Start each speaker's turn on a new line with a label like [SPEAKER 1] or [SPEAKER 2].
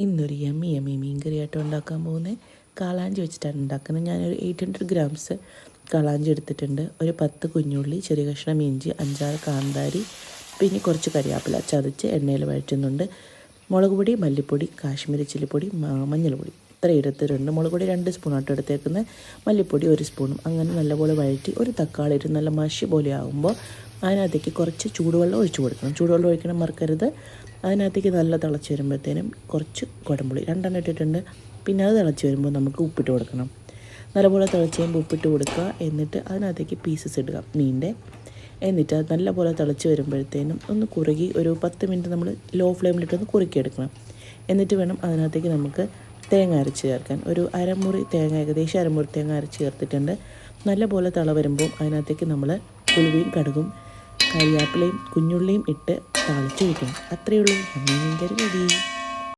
[SPEAKER 1] ഇന്നൊരു യമ്മി മീൻ കറിയായിട്ട് ഉണ്ടാക്കാൻ പോകുന്നത് കാളാഞ്ചി വെച്ചിട്ടാണ് ഉണ്ടാക്കുന്നത്. ഞാനൊരു 800 ഗ്രാംസ് കാളാഞ്ചി എടുത്തിട്ടുണ്ട്. ഒരു 10 കുഞ്ഞുള്ളി, ചെറിയ കഷ്ണം ഇഞ്ചി, 5-6 കാന്താരി, പിന്നെ കുറച്ച് കരിയാപ്പില ചതച്ച് എണ്ണയിൽ വഴറ്റുന്നുണ്ട്. മുളക് പൊടി, മല്ലിപ്പൊടി, കാശ്മീരി ചില്ലിപ്പൊടി, മഞ്ഞൾപ്പൊടി ഇത്ര എടുത്തിട്ടുണ്ട്. മുളക് പൊടി 2 സ്പൂണായിട്ട് എടുത്തേക്കുന്നത്, മല്ലിപ്പൊടി 1 സ്പൂണും. അങ്ങനെ നല്ലപോലെ വഴറ്റി ഒരു തക്കാളി ഇട്ട് നല്ല മഷി പോലെ ആകുമ്പോൾ അതിനകത്തേക്ക് കുറച്ച് ചൂടുവെള്ളം ഒഴിച്ചു കൊടുക്കണം. ചൂടുവെള്ളം ഒഴിക്കണം മറക്കരുത്. അതിനകത്തേക്ക് നല്ല തിളച്ച് വരുമ്പോഴത്തേനും കുറച്ച് കുടംപുളി 2 ഇട്ടിട്ടുണ്ട്. പിന്നെ അത് തിളച്ച് വരുമ്പോൾ നമുക്ക് ഉപ്പിട്ട് കൊടുക്കണം. നല്ലപോലെ തിളച്ച് കഴിയുമ്പോൾ ഉപ്പിട്ട് കൊടുക്കുക. എന്നിട്ട് അതിനകത്തേക്ക് പീസസ് ഇടുക മീനിൻ്റെ. എന്നിട്ട് അത് നല്ലപോലെ തിളച്ച് വരുമ്പോഴത്തേനും ഒന്ന് കുറുകി ഒരു 10 മിനിറ്റ് നമ്മൾ ലോ ഫ്ലെയിമിലിട്ടൊന്ന് കുറുക്കിയെടുക്കണം. എന്നിട്ട് വേണം അതിനകത്തേക്ക് നമുക്ക് തേങ്ങ അരച്ച് ചേർക്കാൻ. ഒരു അരമുറി തേങ്ങ, ഏകദേശം അരമുറി തേങ്ങ അരച്ച് ചേർത്തിട്ടുണ്ട്. നല്ലപോലെ തിള വരുമ്പോൾ അതിനകത്തേക്ക് നമ്മൾ ഉലുവയും കടുകും കരിയാപ്പിലയും കുഞ്ഞുള്ളിയും ഇട്ട് താളിച്ചൊഴിക്കണം. അത്രയേ ഉള്ളൂ, മീൻ കറി റെഡി.